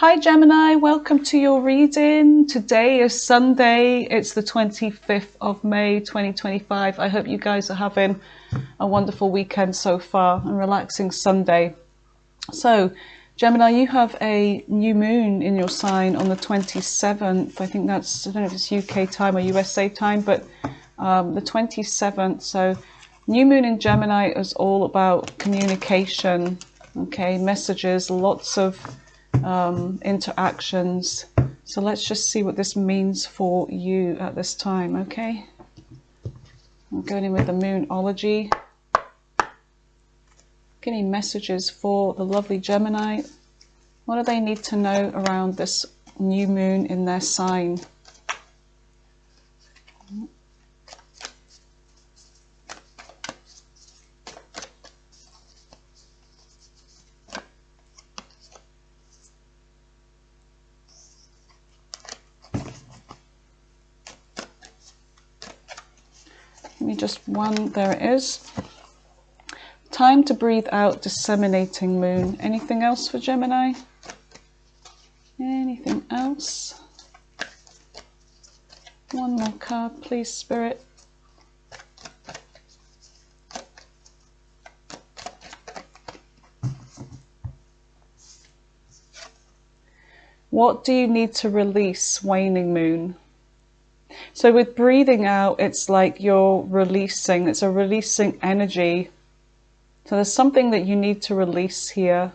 Hi Gemini, welcome to your reading. Today is Sunday, it's the 25th of May 2025. I hope you guys are having a wonderful weekend so far and relaxing Sunday. So Gemini, you have a new moon in your sign on the 27th. I think that's, I don't know if it's UK time or USA time, but the 27th. So new moon in Gemini is all about communication, okay, messages, lots of interactions. So let's just see what this means for you at this time. Okay, I'm going in with the moonology. Getting messages for the lovely Gemini. What do they need to know around this new moon in their sign? Give me just one. There it is. Time to breathe out, disseminating moon. Anything else for Gemini? Anything else? One more card, please, Spirit. What do you need to release, waning moon? So with breathing out, it's like you're releasing, it's a releasing energy. So there's something that you need to release here.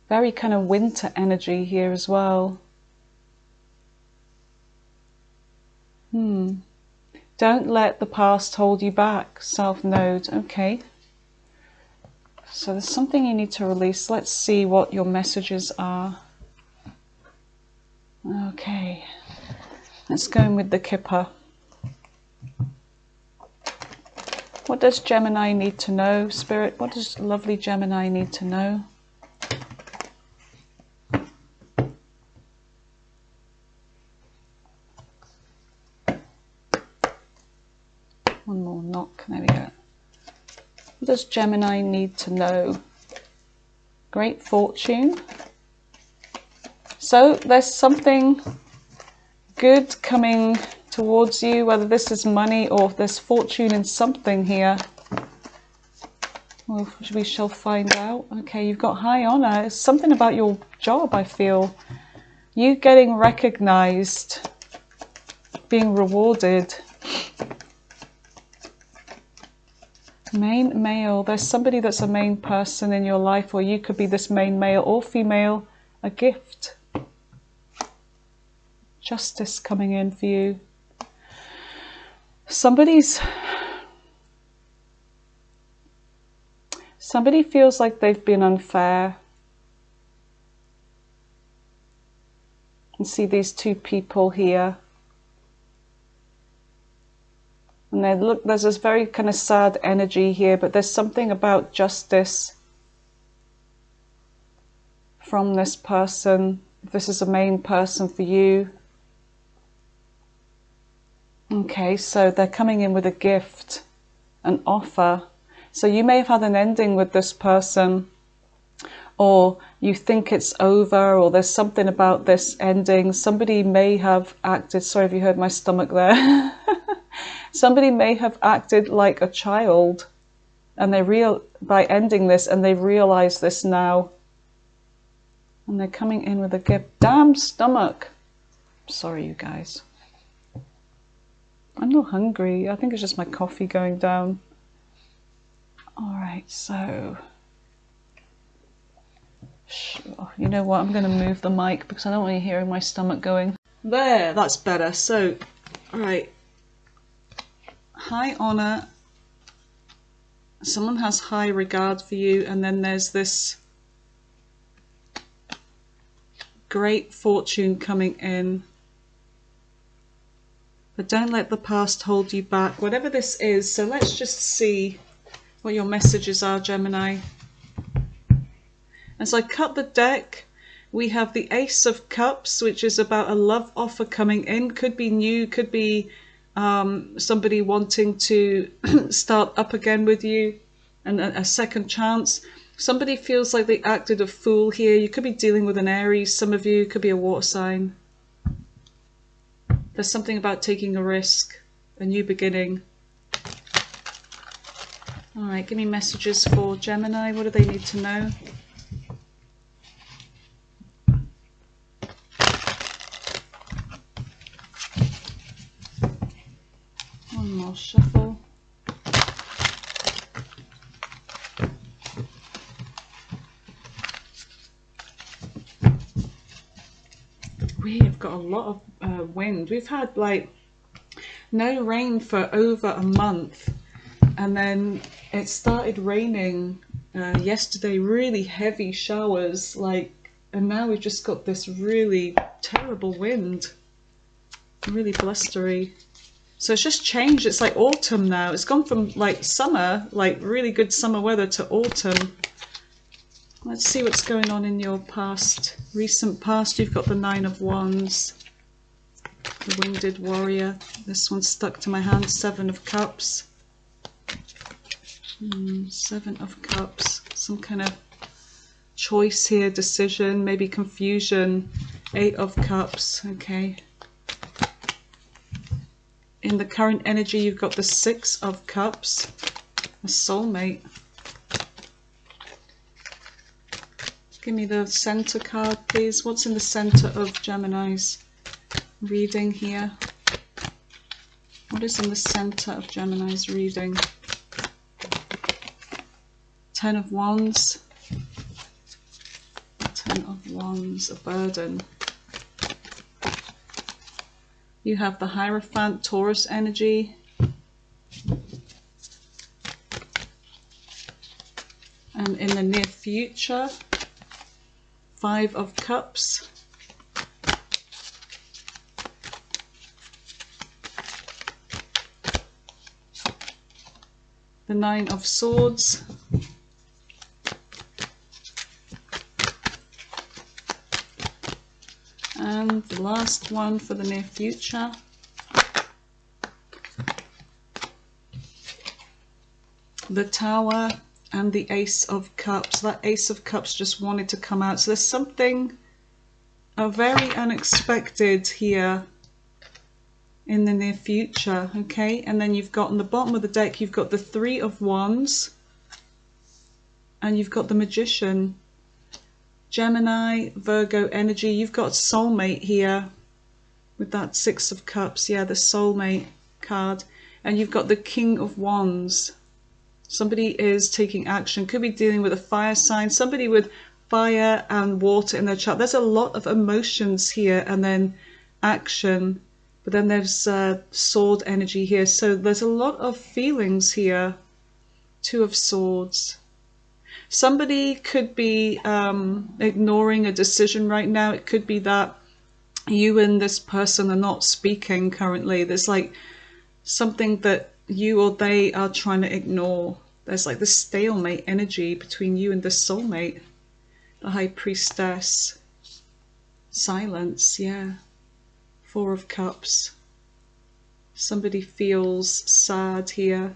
Very kind of winter energy here as well. Don't let the past hold you back, South Node. Okay. So there's something you need to release. Let's see what your messages are. Okay. Let's go in with the Kipper. What does Gemini need to know, Spirit? What does lovely Gemini need to know? One more knock. There we go. What does Gemini need to know? Great fortune. So there's something good coming towards you, whether this is money or if there's fortune in something here. Well, we shall find out. Okay, you've got high honor. It's something about your job, I feel. You getting recognized, being rewarded. Main male. There's somebody that's a main person in your life, or you could be this main male or female. A gift. Justice coming in for you. Somebody feels like they've been unfair. You can see these two people here. And there's this very kind of sad energy here, but there's something about justice from this person. If this is a main person for you. Okay, so they're coming in with a gift, an offer. So you may have had an ending with this person, or you think it's over, or there's something about this ending. Somebody may have acted, sorry if you heard my stomach there. Somebody may have acted like a child, and by ending this, and they realize this now. And they're coming in with a gift. Damn stomach. Sorry, you guys. I'm not hungry. I think it's just my coffee going down. All right, so you know what? I'm going to move the mic because I don't want you hearing my stomach going. There, that's better. So, all right. High honor. Someone has high regard for you, and then there's this great fortune coming in. But don't let the past hold you back, whatever this is. So let's just see what your messages are, Gemini. As I cut the deck, we have the Ace of Cups, which is about a love offer coming in. Could be new, could be somebody wanting to start up again with you, and a second chance. Somebody feels like they acted a fool here. You could be dealing with an Aries, some of you, could be a water sign. There's something about taking a risk, a new beginning. All right, give me messages for Gemini. What do they need to know? One more shuffle. We've got a lot of wind. We've had like no rain for over a month, and then it started raining yesterday, really heavy showers, and now we've just got this really terrible wind, really blustery. So it's just changed. It's like autumn now. It's gone from like summer, like really good summer weather, to autumn. Let's see what's going on in your past, recent past. You've got the Nine of Wands, the Winged Warrior. This one's stuck to my hand. Seven of Cups. Seven of Cups. Some kind of choice here, decision, maybe confusion. Eight of Cups. Okay. In the current energy, you've got the Six of Cups, a soulmate. Give me the center card, please. What's in the center of Gemini's reading here? What is in the center of Gemini's reading? Ten of Wands. Ten of Wands, a burden. You have the Hierophant, Taurus energy. And in the near future, Five of Cups. The Nine of Swords. And the last one for the near future. The Tower and the Ace of Cups. That Ace of Cups just wanted to come out. So there's something very unexpected here in the near future, okay? And then you've got on the bottom of the deck, you've got the Three of Wands, and you've got the Magician. Gemini, Virgo energy. You've got soulmate here with that Six of Cups. Yeah, the soulmate card. And you've got the King of Wands. Somebody is taking action. Could be dealing with a fire sign. Somebody with fire and water in their chart. There's a lot of emotions here, and then action. But then there's sword energy here. So there's a lot of feelings here. Two of Swords. Somebody could be ignoring a decision right now. It could be that you and this person are not speaking currently. There's like something that you or they are trying to ignore. There's like this stalemate energy between you and the soulmate. The High Priestess. Silence, yeah. Four of Cups. Somebody feels sad here.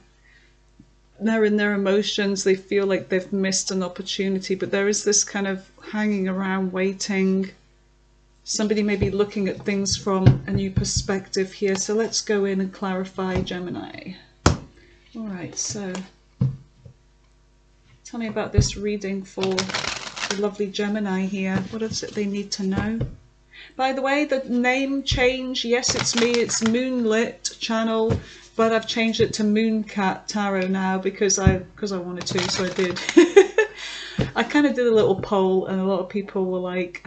They're in their emotions. They feel like they've missed an opportunity, but there is this kind of hanging around, waiting. Somebody may be looking at things from a new perspective here. So let's go in and clarify, Gemini. All right, so tell me about this reading for the lovely Gemini here. What is it they need to know? By the way, the name change, yes, it's me. It's Moonlit Channel. But I've changed it to Mooncat Tarot now because I wanted to, so I did. I kind of did a little poll, and a lot of people were like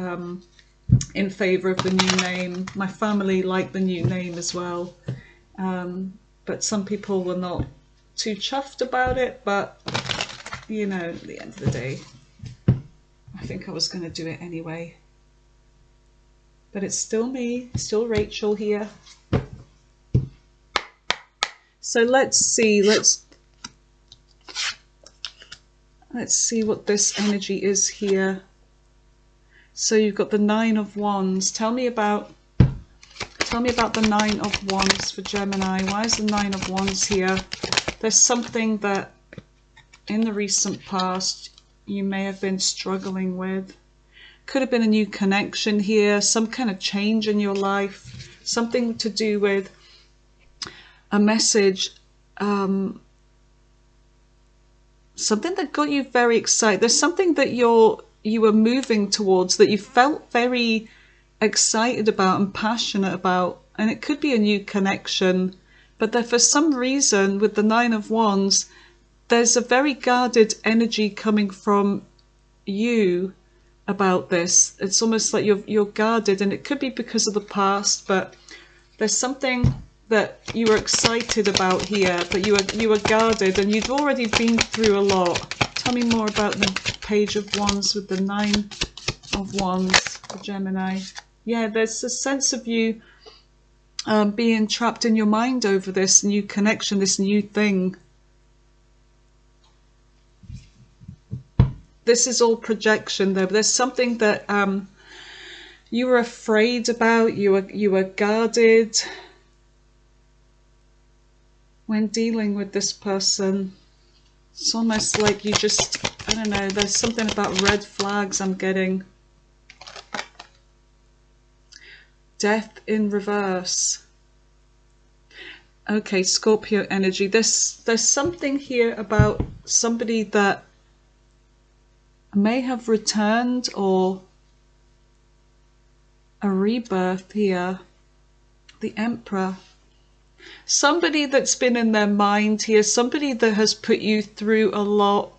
in favour of the new name. My family liked the new name as well, but some people were not too chuffed about it. But you know, at the end of the day, I think I was going to do it anyway. But it's still me, still Rachel here. So let's see, let's see what this energy is here. So you've got the Nine of Wands. Tell me about the Nine of Wands for Gemini. Why is the Nine of Wands here? There's something that in the recent past you may have been struggling with. Could have been a new connection here, some kind of change in your life, something to do with a message, something that got you very excited. There's something that you were moving towards that you felt very excited about and passionate about, and it could be a new connection, but that for some reason with the Nine of Wands, there's a very guarded energy coming from you about this. It's almost like you're guarded, and it could be because of the past, but there's something that you were excited about here, but you were guarded, and you've already been through a lot. Tell me more about the Page of Wands with the Nine of Wands for Gemini. Yeah, there's a sense of you being trapped in your mind over this new connection, this new thing. This is all projection though, but there's something that you were afraid about, you were guarded when dealing with this person. It's almost like you just, I don't know, there's something about red flags I'm getting. Death in reverse. Okay, Scorpio energy. There's something here about somebody that may have returned, or a rebirth here. The Emperor. Somebody that's been in their mind here, somebody that has put you through a lot.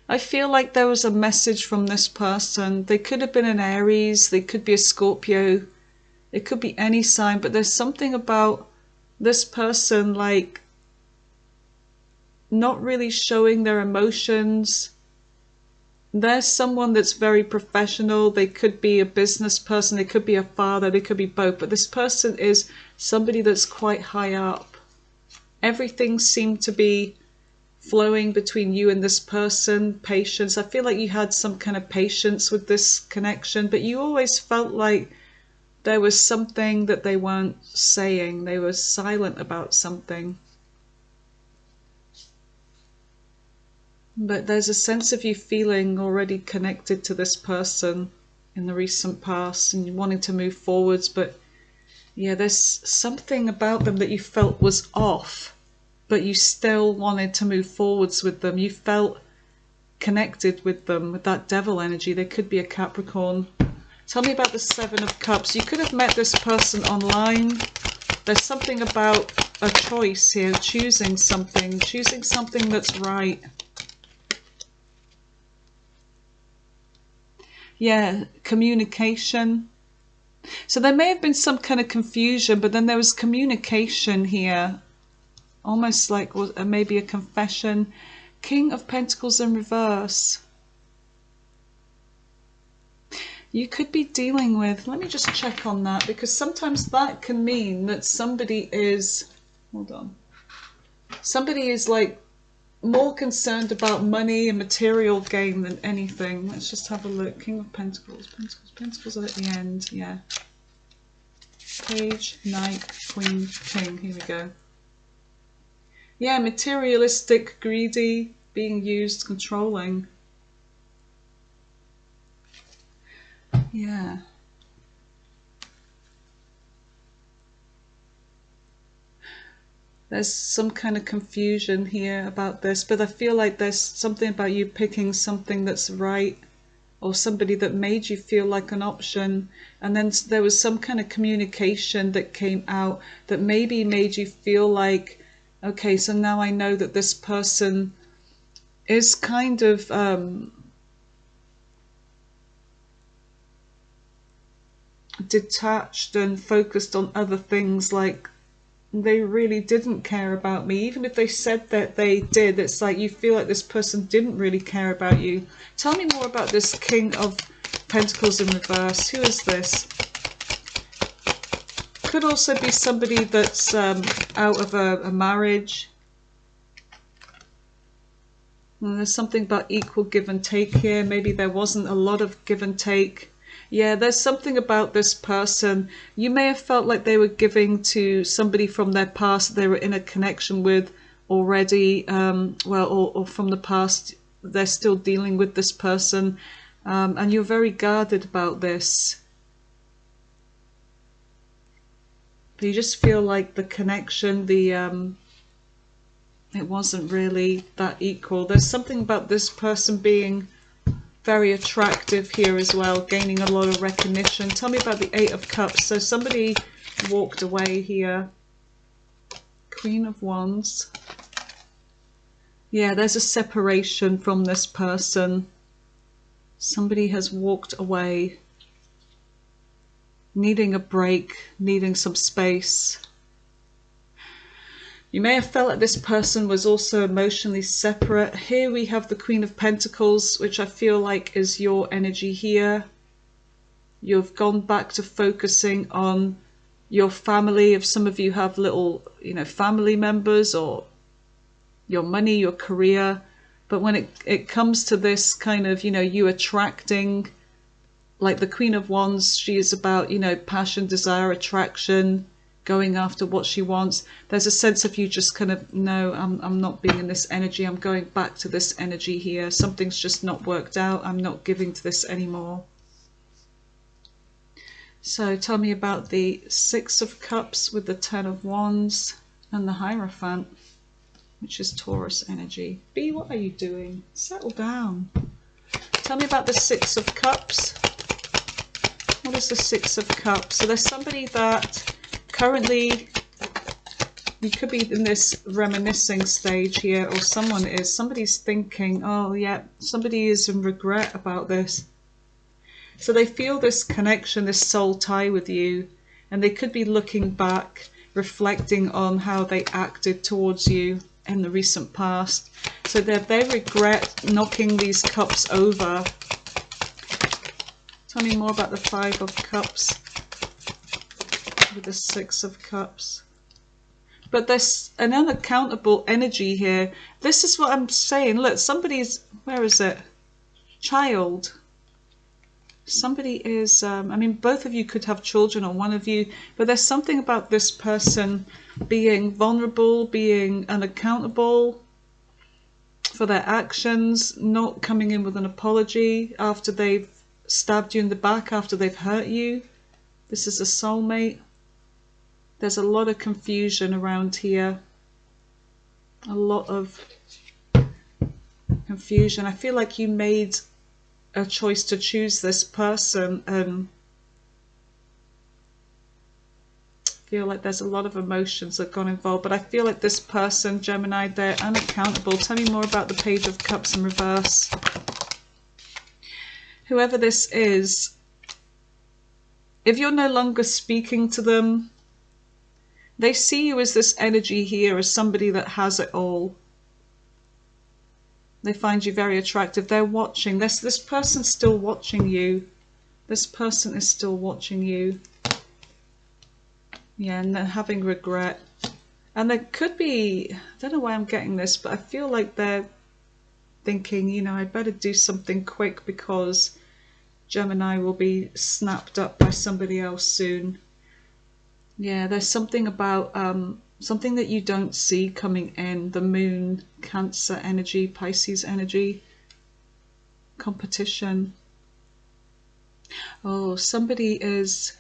I feel like there was a message from this person. They could have been an Aries, they could be a Scorpio, it could be any sign, but there's something about this person like not really showing their emotions. There's someone that's very professional. They could be a business person, they could be a father, they could be both, but this person is somebody that's quite high up. Everything seemed to be flowing between you and this person. Patience. I feel like you had some kind of patience with this connection, but you always felt like there was something that they weren't saying. They were silent about something. But there's a sense of you feeling already connected to this person in the recent past and you wanting to move forwards, but yeah, there's something about them that you felt was off, but you still wanted to move forwards with them. You felt connected with them, with that devil energy. They could be a Capricorn. Tell me about the Seven of Cups. You could have met this person online. There's something about a choice here, choosing something that's right. Yeah, communication. So there may have been some kind of confusion, but then there was communication here. Almost like maybe a confession. King of Pentacles in reverse. You could be dealing with, let me just check on that, because sometimes that can mean that somebody is, hold on, somebody is like more concerned about money and material gain than anything. Let's just have a look. King of Pentacles, Pentacles are at the end, yeah. Page, Knight, Queen, King, here we go. Yeah, materialistic, greedy, being used, controlling. Yeah. There's some kind of confusion here about this, but I feel like there's something about you picking something that's right, or somebody that made you feel like an option, and then there was some kind of communication that came out that maybe made you feel like, okay, so now I know that this person is kind of detached and focused on other things, like they really didn't care about me. Even if they said that they did, it's like you feel like this person didn't really care about you. Tell me more about this King of Pentacles in reverse. Who is this? Could also be somebody that's out of a marriage. And there's something about equal give and take here. Maybe there wasn't a lot of give and take. Yeah, there's something about this person. You may have felt like they were giving to somebody from their past they were in a connection with already, or from the past they're still dealing with this person, and you're very guarded about this. But you just feel like the connection, it wasn't really that equal. There's something about this person being very attractive here as well, gaining a lot of recognition. Tell me about the Eight of Cups. So somebody walked away here. Queen of Wands. Yeah, there's a separation from this person. Somebody has walked away, needing a break, needing some space. You may have felt like this person was also emotionally separate. Here we have the Queen of Pentacles, which I feel like is your energy here. You've gone back to focusing on your family. If some of you have little, family members, or your money, your career. But when it comes to this kind of, you attracting, like the Queen of Wands, she is about, passion, desire, attraction, going after what she wants. There's a sense of you just kind of, no, I'm not being in this energy. I'm going back to this energy here. Something's just not worked out. I'm not giving to this anymore. So tell me about the Six of Cups with the Ten of Wands and the Hierophant, which is Taurus energy. B, what are you doing? Settle down. Tell me about the Six of Cups. What is the Six of Cups? So there's somebody that currently, you could be in this reminiscing stage here, or somebody's thinking, oh yeah, somebody is in regret about this. So they feel this connection, this soul tie with you, and they could be looking back, reflecting on how they acted towards you in the recent past. So they regret knocking these cups over. Tell me more about the Five of Cups with the Six of Cups. But there's an unaccountable energy here. This is what I'm saying. Look, somebody's, where is it? Child. Somebody is, both of you could have children, or one of you, but there's something about this person being vulnerable, being unaccountable for their actions, not coming in with an apology after they've stabbed you in the back, after they've hurt you. This is a soulmate. There's a lot of confusion around here. A lot of confusion. I feel like you made a choice to choose this person, and feel like there's a lot of emotions that got involved. But I feel like this person, Gemini, they're unaccountable. Tell me more about the Page of Cups in reverse. Whoever this is, if you're no longer speaking to them, they see you as this energy here, as somebody that has it all. They find you very attractive. They're watching. This person's still watching you. This person is still watching you. Yeah, and they're having regret. And there could be, I don't know why I'm getting this, but I feel like they're thinking, I'd better do something quick because Gemini will be snapped up by somebody else soon. Yeah, there's something about something that you don't see coming in. The Moon, Cancer energy, Pisces energy, competition. Oh, somebody is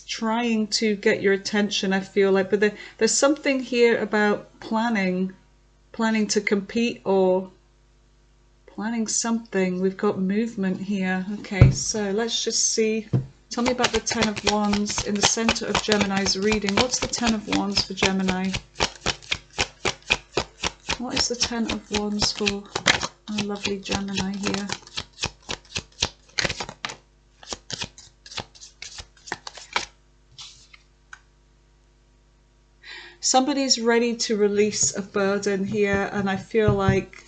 trying to get your attention, I feel like, but there's something here about planning to compete, or planning something. We've got movement here. Okay, so let's just see. Tell me about the Ten of Wands in the center of Gemini's reading. What's the Ten of Wands for Gemini? What is the Ten of Wands for our lovely Gemini here? Somebody's ready to release a burden here, and I feel like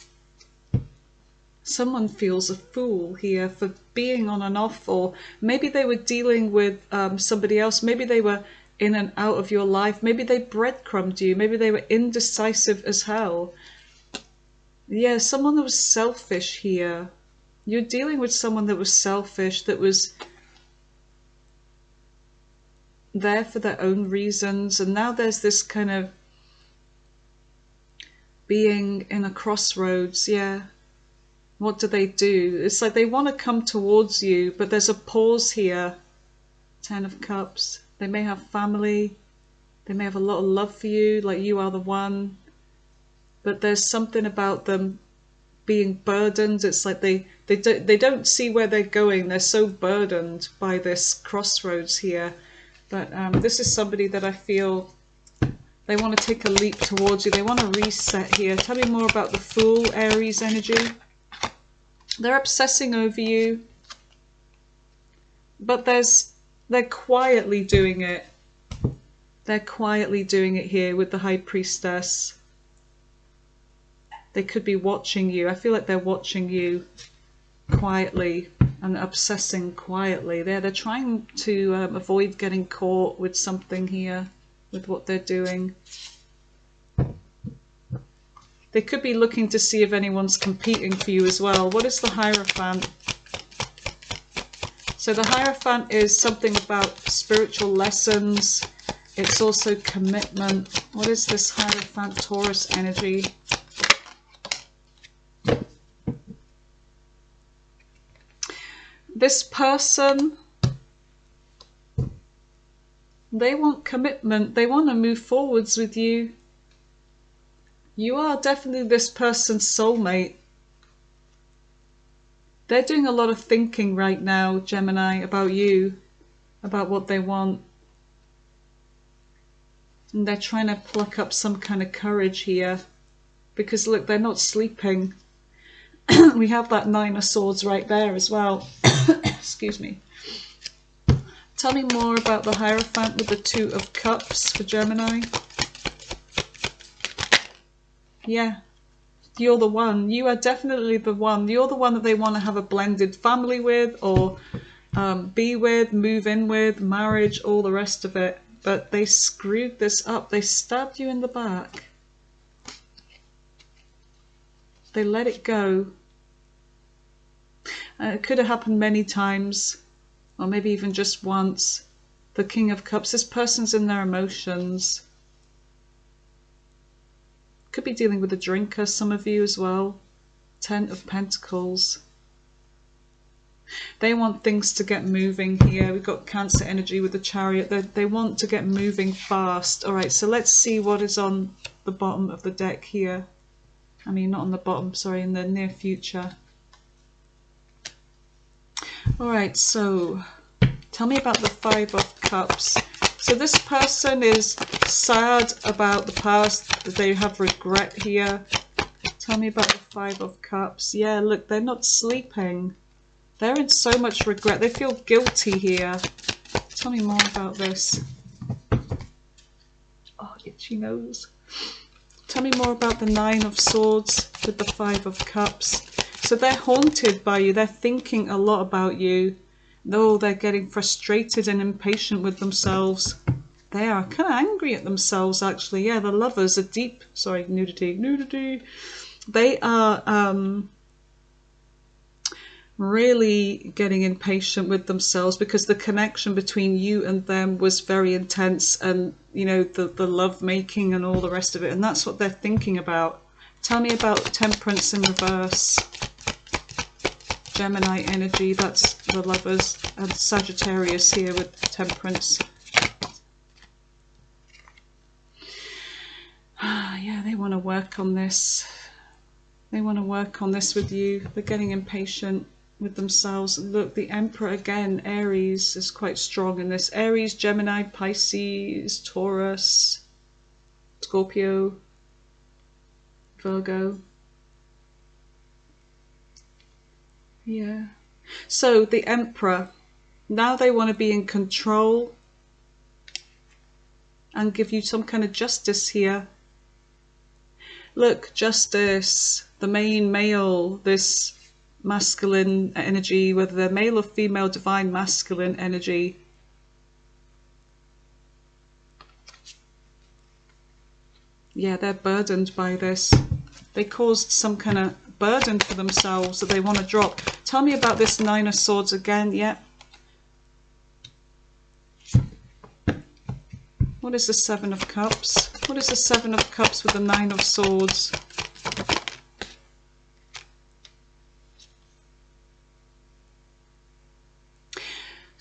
someone feels a fool here for being on and off, or maybe they were dealing with somebody else. Maybe they were in and out of your life. Maybe they breadcrumbed you. Maybe they were indecisive as hell. Yeah, someone that was selfish here. You're dealing with someone that was selfish, that was there for their own reasons, and now there's this kind of being in a crossroads. Yeah. What do? It's like they want to come towards you, but there's a pause here. 10 of Cups. They may have family. They may have a lot of love for you, like you are the one. But there's something about them being burdened. It's like they don't see where they're going. They're so burdened by this crossroads here. But this is somebody that I feel they want to take a leap towards you. They want to reset here. Tell me more about the Fool, Aries energy. They're obsessing over you, but they're quietly doing it. They're quietly doing it here with the High Priestess. They could be watching you. I feel like they're watching you quietly and obsessing quietly. They're trying to avoid getting caught with something here, with what they're doing. They could be looking to see if anyone's competing for you as well. What is the Hierophant? So the Hierophant is something about spiritual lessons. It's also commitment. What is this Hierophant Taurus energy? This person, they want commitment. They want to move forwards with you. You are definitely this person's soulmate. They're doing a lot of thinking right now, Gemini, about you, about what they want. And they're trying to pluck up some kind of courage here. Because look, they're not sleeping. We have that 9 of Swords right there as well. Excuse me. Tell me more about the Hierophant with the 2 of Cups for Gemini. Yeah, you're the one. You are definitely the one. You're the one that they want to have a blended family with, or be with, move in with, marriage, all the rest of it. But they screwed this up. They stabbed you in the back. They let it go. It could have happened many times, or maybe even just once. The King of Cups. This person's in their emotions. Could be dealing with a drinker, some of you as well. 10 of Pentacles. They want things to get moving here. We've got Cancer energy with the Chariot. They want to get moving fast. All right, so let's see what is on the bottom of the deck here. I mean, not on the bottom, sorry, in the near future. All right, so tell me about the 5 of Cups. So this person is sad about the past. They have regret here. Tell me about the 5 of Cups. Yeah, look, they're not sleeping. They're in so much regret. They feel guilty here. Tell me more about this. Oh, itchy nose. Tell me more about the 9 of Swords with the 5 of Cups. So they're haunted by you. They're thinking a lot about you. Though they're getting frustrated and impatient with themselves. They are kind of angry at themselves, actually. Yeah, the Lovers are deep. Sorry, nudity. They are really getting impatient with themselves because the connection between you and them was very intense, and you know, the love making and all the rest of it, and that's what they're thinking about. Tell me about Temperance in reverse. Gemini energy, that's the Lovers, and Sagittarius here with Temperance. Yeah, they want to work on this. They want to work on this with you. They're getting impatient with themselves. Look, the Emperor again, Aries is quite strong in this. Aries, Gemini, Pisces, Taurus, Scorpio, Virgo. Yeah. So the Emperor, now they want to be in control and give you some kind of justice here. Look, justice, the main male, this masculine energy, whether they're male or female, divine masculine energy. Yeah, they're burdened by this. They caused some kind of burden for themselves that they want to drop. Tell me about this 9 of Swords again. Yeah. What is the 7 of Cups? What is the 7 of Cups with the 9 of Swords?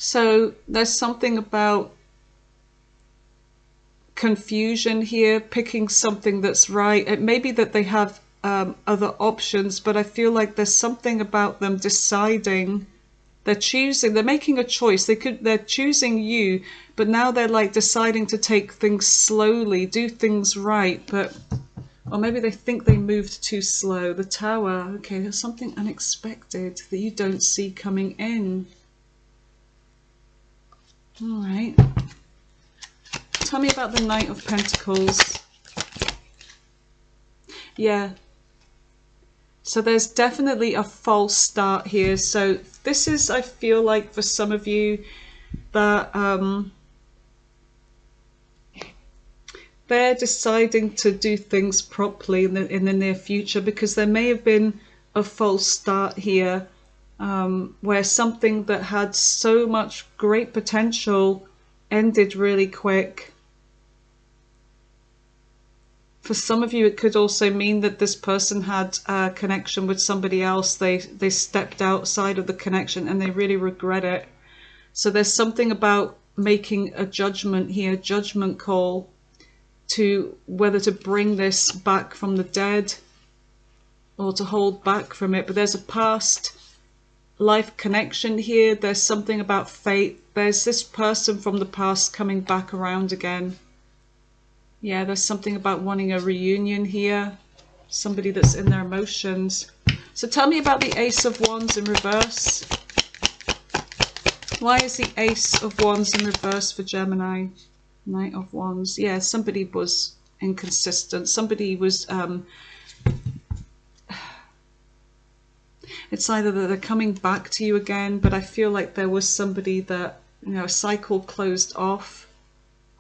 So there's something about confusion here, picking something that's right. It may be that they have other options, but I feel like there's something about them deciding. They're choosing, they're making a choice. They're choosing you, but now they're like deciding to take things slowly, do things right, but, or maybe they think they moved too slow. The Tower, okay, there's something unexpected that you don't see coming in. All right. Tell me about the Knight of Pentacles. Yeah. So there's definitely a false start here. So this is, I feel like for some of you that they're deciding to do things properly in the near future, because there may have been a false start here, where something that had so much great potential ended really quick. For some of you, it could also mean that this person had a connection with somebody else. They stepped outside of the connection and they really regret it. So there's something about making a judgment here, judgment call, to whether to bring this back from the dead or to hold back from it. But there's a past life connection here. There's something about fate. There's this person from the past coming back around again. Yeah, there's something about wanting a reunion here. Somebody that's in their emotions. So tell me about the Ace of Wands in reverse. Why is the Ace of Wands in reverse for Gemini? Knight of Wands. Yeah, somebody was inconsistent. Somebody was... it's either that they're coming back to you again, but I feel like there was somebody that, you know, a cycle closed off.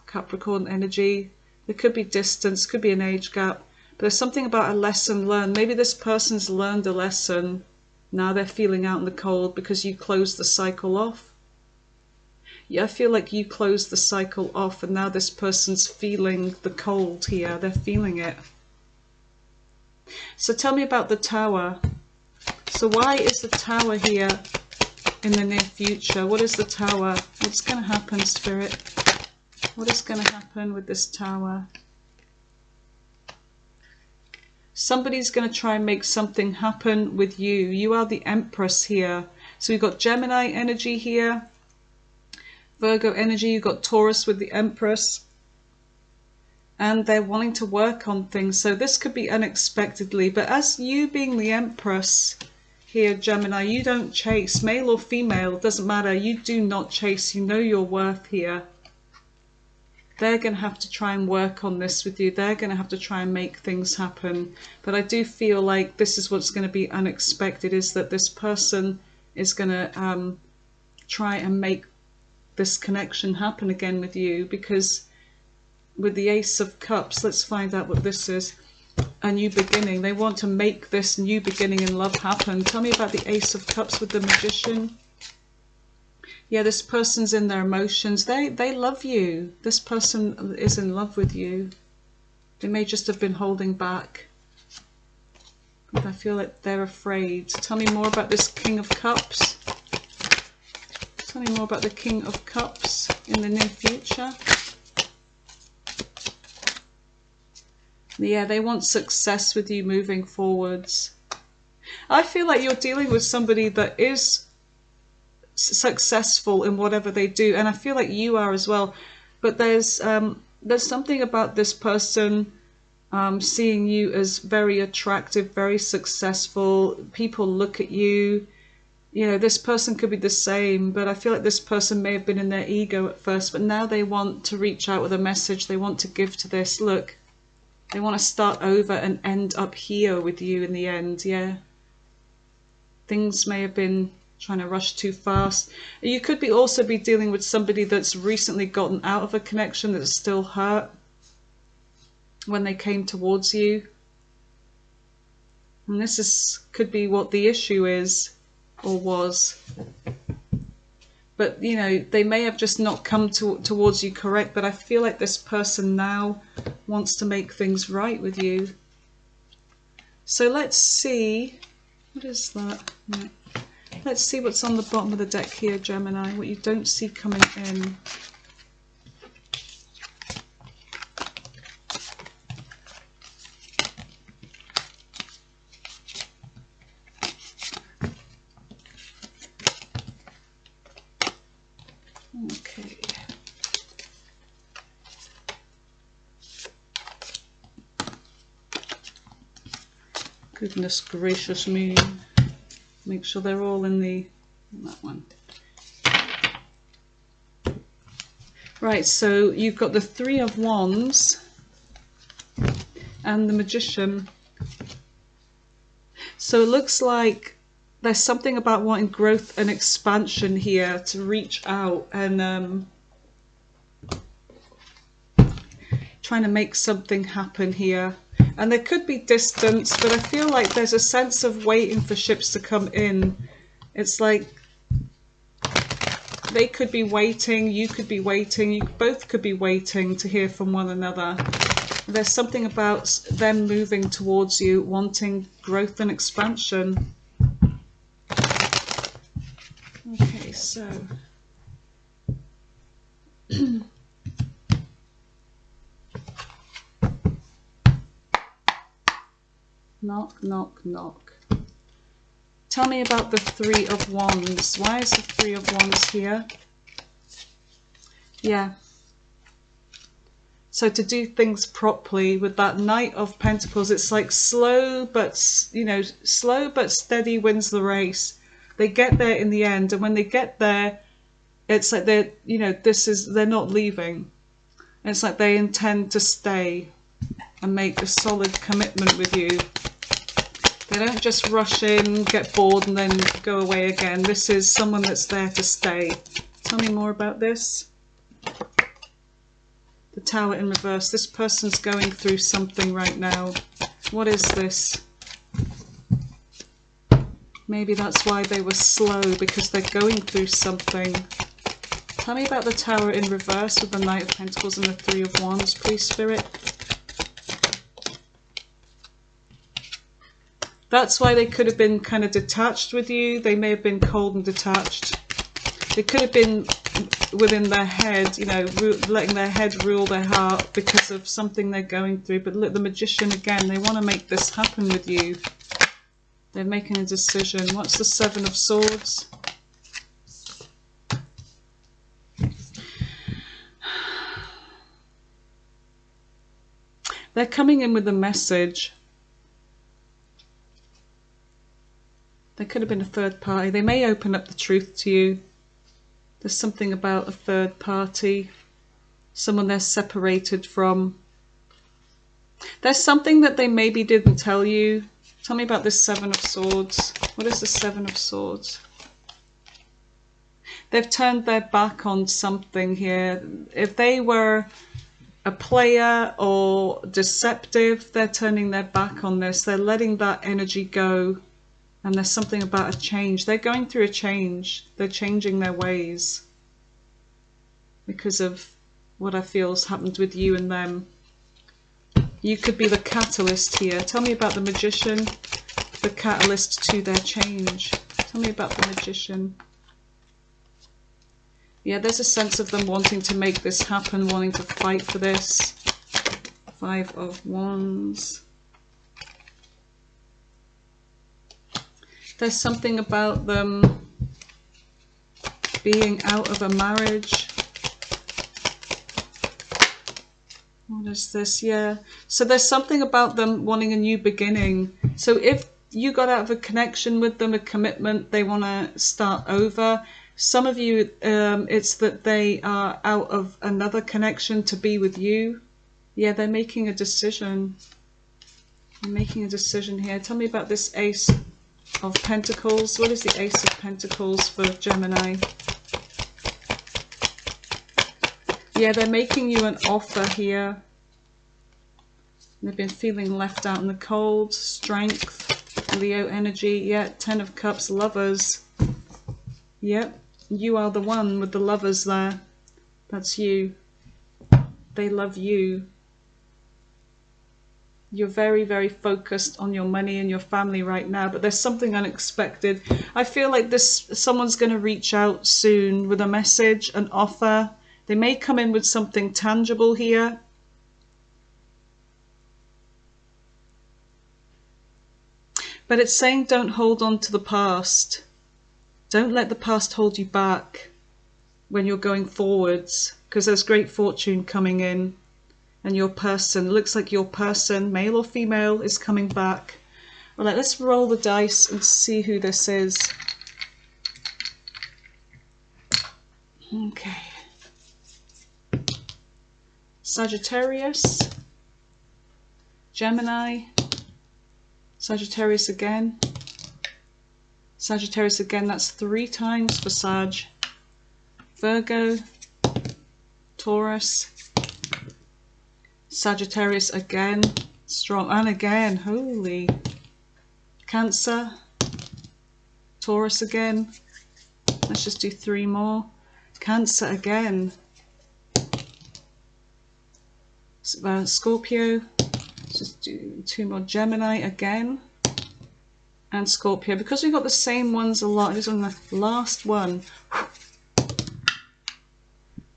Capricorn energy. There could be distance, could be an age gap. But there's something about a lesson learned. Maybe this person's learned a lesson. Now they're feeling out in the cold because you closed the cycle off. Yeah, I feel like you closed the cycle off and now this person's feeling the cold here. They're feeling it. So tell me about the Tower. So why is the Tower here in the near future? What is the Tower? What's going to happen, Spirit? What is going to happen with this Tower? Somebody's going to try and make something happen with you. You are the Empress here. So we've got Gemini energy here. Virgo energy. You've got Taurus with the Empress. And they're wanting to work on things. So this could be unexpectedly. But as you being the Empress here, Gemini, you don't chase. Male or female, doesn't matter. You do not chase. You know your worth here. They're going to have to try and work on this with you. They're going to have to try and make things happen. But I do feel like this is what's going to be unexpected, is that this person is going to try and make this connection happen again with you. Because with the Ace of Cups, let's find out what this is. A new beginning. They want to make this new beginning in love happen. Tell me about the Ace of Cups with the Magician. Yeah, this person's in their emotions. They love you. This person is in love with you. They may just have been holding back. But I feel like they're afraid. Tell me more about this King of Cups. Tell me more about the King of Cups in the near future. Yeah, they want success with you moving forwards. I feel like you're dealing with somebody that is successful in whatever they do, and I feel like you are as well. But there's something about this person seeing you as very attractive, very successful. People look at you. You know, this person could be the same, but I feel like this person may have been in their ego at first, but now they want to reach out with a message. They want to give to this. Look, they want to start over and end up here with you in the end. Yeah, things may have been trying to rush too fast. You could be also be dealing with somebody that's recently gotten out of a connection that's still hurt when they came towards you. And this could be what the issue is or was. But, you know, they may have just not come towards you correct, but I feel like this person now wants to make things right with you. So let's see. What is that? Let's see what's on the bottom of the deck here, Gemini, what you don't see coming in. Okay. Goodness gracious me. Make sure they're all in that one. Right, so you've got the Three of Wands and the Magician. So it looks like there's something about wanting growth and expansion here, to reach out and trying to make something happen here. And there could be distance, but I feel like there's a sense of waiting for ships to come in. It's like they could be waiting, you could be waiting, you both could be waiting to hear from one another. There's something about them moving towards you, wanting growth and expansion. Okay, so... Knock, knock, knock. Tell me about the Three of Wands. Why is the Three of Wands here? Yeah. So to do things properly with that Knight of Pentacles, it's like slow but, you know, slow but steady wins the race. They get there in the end, and when they get there, it's like they're, you know, they're not leaving. It's like they intend to stay and make a solid commitment with you. They don't just rush in, get bored, and then go away again. This is someone that's there to stay. Tell me more about this. The Tower in reverse. This person's going through something right now. What is this? Maybe that's why they were slow, because they're going through something. Tell me about the Tower in reverse with the Knight of Pentacles and the Three of Wands, please, Spirit. That's why they could have been kind of detached with you. They may have been cold and detached. They could have been within their head, you know, letting their head rule their heart because of something they're going through. But look, the Magician again, they want to make this happen with you. They're making a decision. What's the Seven of Swords? They're coming in with a message. There could have been a third party. They may open up the truth to you. There's something about a third party. Someone they're separated from. There's something that they maybe didn't tell you. Tell me about this Seven of Swords. What is the Seven of Swords? They've turned their back on something here. If they were a player or deceptive, they're turning their back on this. They're letting that energy go. And there's something about a change. They're going through a change. They're changing their ways because of what I feel has happened with you and them. You could be the catalyst here. Tell me about the Magician, the catalyst to their change. Tell me about the Magician. Yeah, there's a sense of them wanting to make this happen, wanting to fight for this. Five of Wands. There's something about them being out of a marriage. What is this? Yeah. So there's something about them wanting a new beginning. So if you got out of a connection with them, a commitment, they want to start over. Some of you, it's that they are out of another connection to be with you. Yeah, they're making a decision. They're making a decision here. Tell me about this Ace of Pentacles. What is the Ace of Pentacles for Gemini? Yeah, they're making you an offer here. They've been feeling left out in the cold. Strength, Leo energy. Yeah, Ten of Cups, Lovers. Yep, you are the one with the Lovers there. That's you. They love you. You're very, very focused on your money and your family right now, but there's something unexpected. I feel like someone's going to reach out soon with a message, an offer. They may come in with something tangible here. But it's saying don't hold on to the past. Don't let the past hold you back when you're going forwards, because there's great fortune coming in. And your person, looks like your person, male or female, is coming back. All right, let's roll the dice and see who this is. Okay. Sagittarius, Gemini, Sagittarius again, Sagittarius again, that's 3 times for Sag, Virgo, Taurus, Sagittarius again, strong, and again, holy, Cancer, Taurus again, let's just do 3 more, Cancer again, Scorpio, let's just do 2 more, Gemini again, and Scorpio. Because we've got the same ones a lot, this is the last one,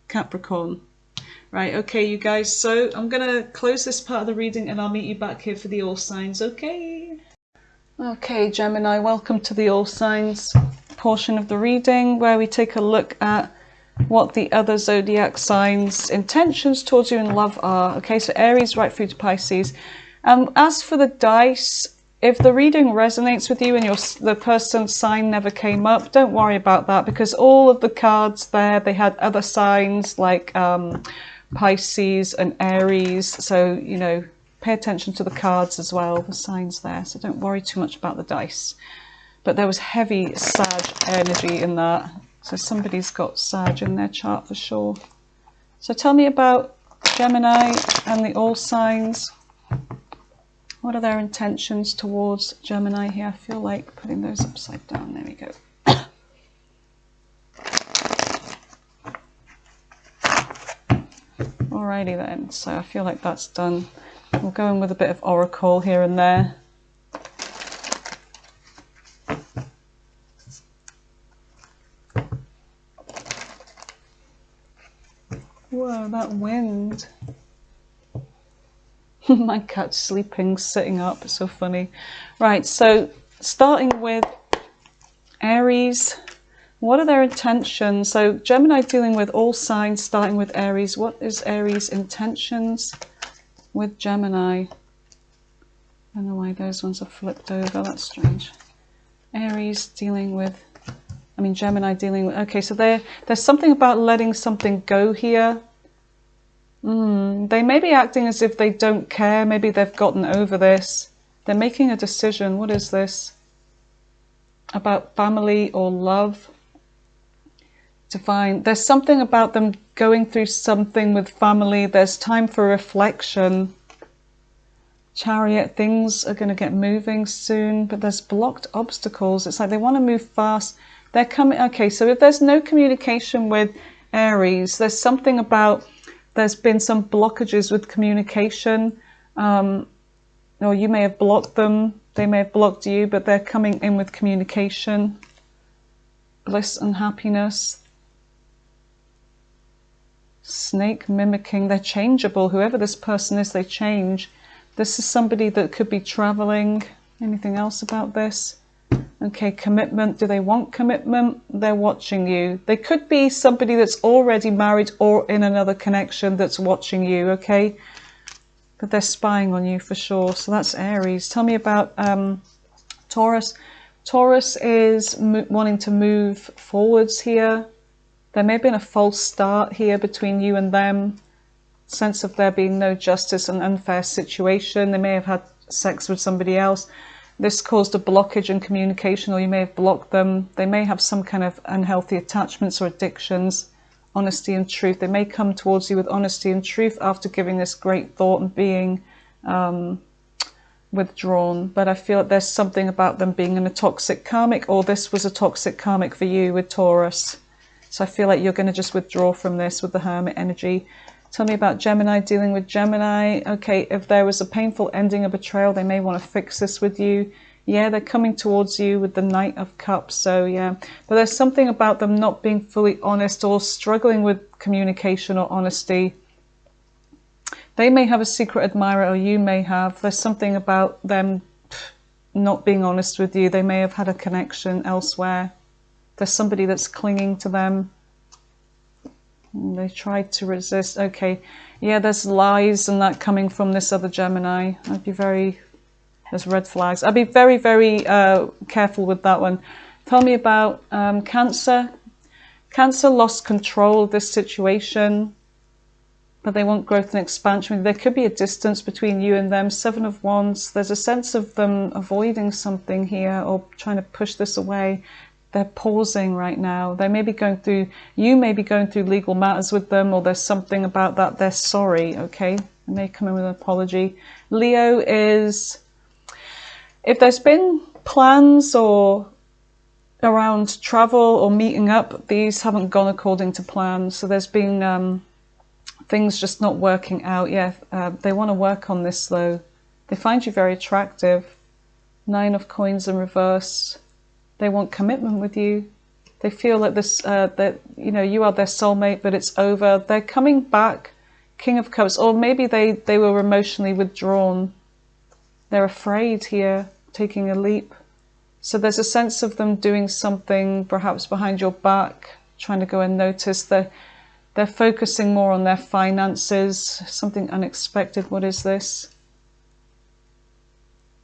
Capricorn. Right, okay, you guys, so I'm going to close this part of the reading and I'll meet you back here for the all signs, okay? Okay, Gemini, welcome to the all signs portion of the reading where we take a look at what the other zodiac signs' intentions towards you in love are. Okay, so Aries right through to Pisces. As for the dice, if the reading resonates with you and the person's sign never came up, don't worry about that, because all of the cards there, they had other signs like Pisces and Aries, so you know, pay attention to the cards as well, the signs there, so don't worry too much about the dice. But there was heavy Sag energy in that, so somebody's got Sag in their chart for sure. So tell me about Gemini and the all signs. What are their intentions towards Gemini here? I feel like putting those upside down. There we go. Alrighty then, so I feel like that's done. We'll go in with a bit of oracle here and there. Whoa, that wind. My cat's sleeping, sitting up, it's so funny. Right, so starting with Aries, what are their intentions? So Gemini dealing with all signs, starting with Aries. What is Aries' intentions with Gemini? I don't know why those ones are flipped over, that's strange. Aries dealing with, Gemini dealing with, okay, so there's something about letting something go here. They may be acting as if they don't care. Maybe they've gotten over this. They're making a decision. What is this? About family or love. Divine. There's something about them going through something with family. There's time for reflection. Chariot. Things are going to get moving soon, but there's blocked obstacles. It's like they want to move fast. They're coming. Okay, so if there's no communication with Aries, there's something about there's been some blockages with communication, or you may have blocked them, they may have blocked you, but they're coming in with communication, bliss and happiness. Snake mimicking, they're changeable. Whoever this person is, they change. This is somebody that could be traveling. Anything else about this? Okay, commitment. Do they want commitment? They're watching you. They could be somebody that's already married or in another connection that's watching you, okay? But they're spying on you for sure. So that's Aries. Tell me about Taurus. Taurus is wanting to move forwards here. There may have been a false start here between you and them. Sense of there being no justice and unfair situation. They may have had sex with somebody else. This caused a blockage in communication, or you may have blocked them. They may have some kind of unhealthy attachments or addictions. Honesty and truth. They may come towards you with honesty and truth after giving this great thought and being withdrawn. But I feel that there's something about them being in a toxic karmic, or this was a toxic karmic for you with Taurus. So I feel like you're going to just withdraw from this with the Hermit energy. Tell me about Gemini, dealing with Gemini. Okay, if there was a painful ending, a betrayal, they may want to fix this with you. Yeah, they're coming towards you with the Knight of Cups. So yeah, but there's something about them not being fully honest or struggling with communication or honesty. They may have a secret admirer, or you may have. There's something about them not being honest with you. They may have had a connection elsewhere. There's somebody that's clinging to them. They tried to resist. Okay, yeah, there's lies and that coming from this other Gemini. I'd be very, there's red flags. I'd be very, very careful with that one. Tell me about Cancer. Cancer lost control of this situation, but they want growth and expansion. There could be a distance between you and them. Seven of Wands. There's a sense of them avoiding something here or trying to push this away. They're pausing right now. They may be going through, you may be going through legal matters with them, or there's something about that. They're sorry, okay? They may come in with an apology. Leo is, if there's been plans or around travel or meeting up, these haven't gone according to plan. So there's been things just not working out. Yeah, they want to work on this though. They find you very attractive. Nine of Coins in reverse. They want commitment with you. They feel like this, that you know, you are their soulmate, but it's over. They're coming back. King of Cups, or maybe they were emotionally withdrawn. They're afraid here, taking a leap. So there's a sense of them doing something perhaps behind your back, trying to go unnoticed. They're focusing more on their finances, something unexpected. What is this?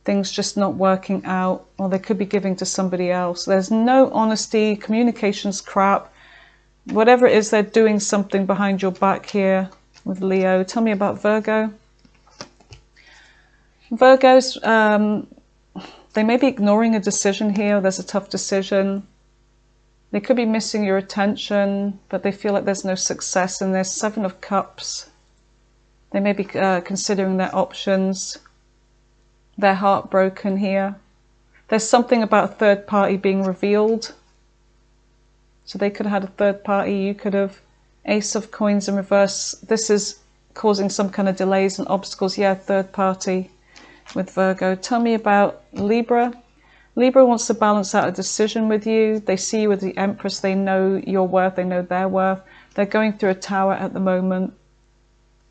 Things just not working out, or they could be giving to somebody else. There's no honesty, communication's crap. Whatever it is, they're doing something behind your back here with Leo. Tell me about Virgo. Virgos, they may be ignoring a decision here. There's a tough decision. They could be missing your attention, but they feel like there's no success in this. Seven of Cups. They may be considering their options. They're heartbroken here. There's something about a third party being revealed. So they could have had a third party. You could have. Ace of Coins in reverse. This is causing some kind of delays and obstacles. Yeah, third party with Virgo. Tell me about Libra. Libra wants to balance out a decision with you. They see you as the Empress. They know your worth. They know their worth. They're going through a tower at the moment.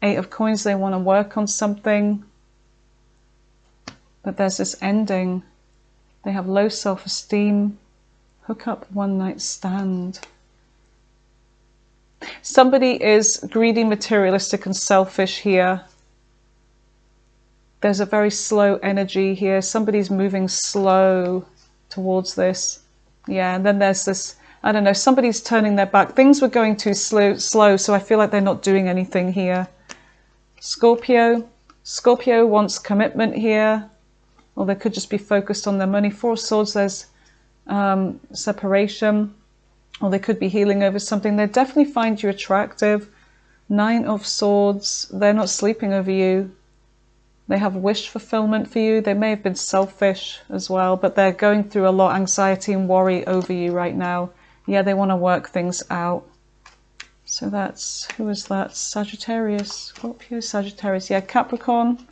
Eight of Coins. They want to work on something. But there's this ending. They have low self-esteem. Hook up, one night stand. Somebody is greedy, materialistic and selfish here. There's a very slow energy here. Somebody's moving slow towards this. Yeah, and then there's this, I don't know, somebody's turning their back. Things were going too slow, so I feel like they're not doing anything here. Scorpio. Scorpio wants commitment here. Or they could just be focused on their money. Four of Swords, there's separation. Or they could be healing over something. They definitely find you attractive. Nine of Swords, they're not sleeping over you. They have wish fulfillment for you. They may have been selfish as well, but they're going through a lot of anxiety and worry over you right now. Yeah, they want to work things out. So that's, who is that? Sagittarius, Scorpio, Sagittarius. Yeah, Capricorn.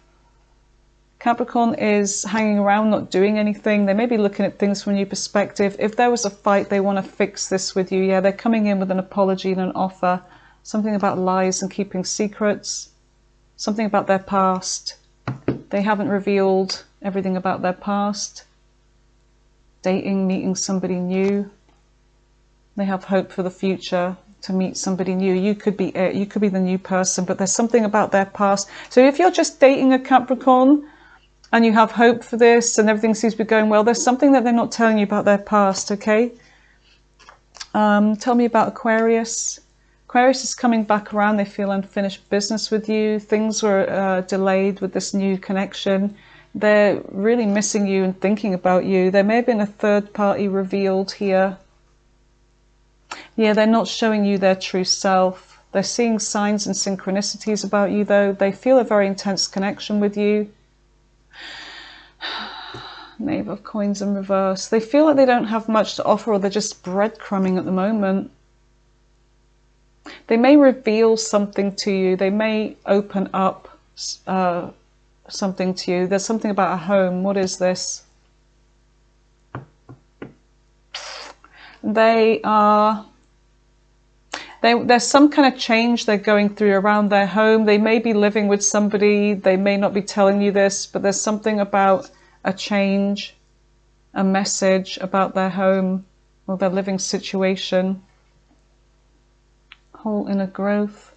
Capricorn is hanging around, not doing anything. They may be looking at things from a new perspective. If there was a fight, they want to fix this with you. Yeah, they're coming in with an apology and an offer. Something about lies and keeping secrets. Something about their past. They haven't revealed everything about their past. Dating, meeting somebody new. They have hope for the future to meet somebody new. You could be it. You could be the new person, but there's something about their past. So if you're just dating a Capricorn, and you have hope for this and everything seems to be going well, there's something that they're not telling you about their past, okay? Tell me about Aquarius. Aquarius is coming back around. They feel unfinished business with you. Things were delayed with this new connection. They're really missing you and thinking about you. There may have been a third party revealed here. Yeah, they're not showing you their true self. They're seeing signs and synchronicities about you though. They feel a very intense connection with you. Knave of Coins in reverse. They feel like they don't have much to offer, or they're just breadcrumbing at the moment. They may reveal something to you. They may open up something to you. There's something about a home. What is this? There's some kind of change they're going through around their home. They may be living with somebody. They may not be telling you this, but there's something about a change, a message about their home or their living situation. Whole inner growth.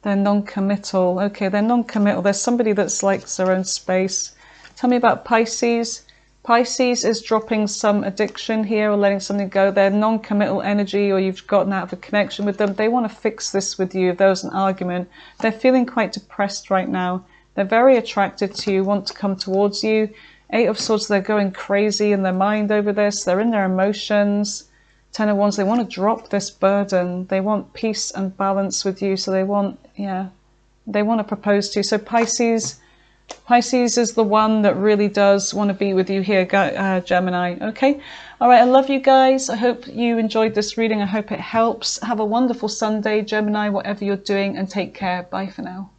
They're non-committal. Okay, they're non-committal. There's somebody that's likes their own space. Tell me about Pisces. Pisces is dropping some addiction here or letting something go. They're non-committal energy, or you've gotten out of a connection with them. They want to fix this with you if there was an argument. They're feeling quite depressed right now. They're very attracted to you, want to come towards you. Eight of Swords, they're going crazy in their mind over this. They're in their emotions. Ten of Wands, they want to drop this burden. They want peace and balance with you. So they want, they want to propose to you. So Pisces is the one that really does want to be with you here, Gemini. Okay. All right. I love you guys. I hope you enjoyed this reading. I hope it helps. Have a wonderful Sunday, Gemini, whatever you're doing, and take care. Bye for now.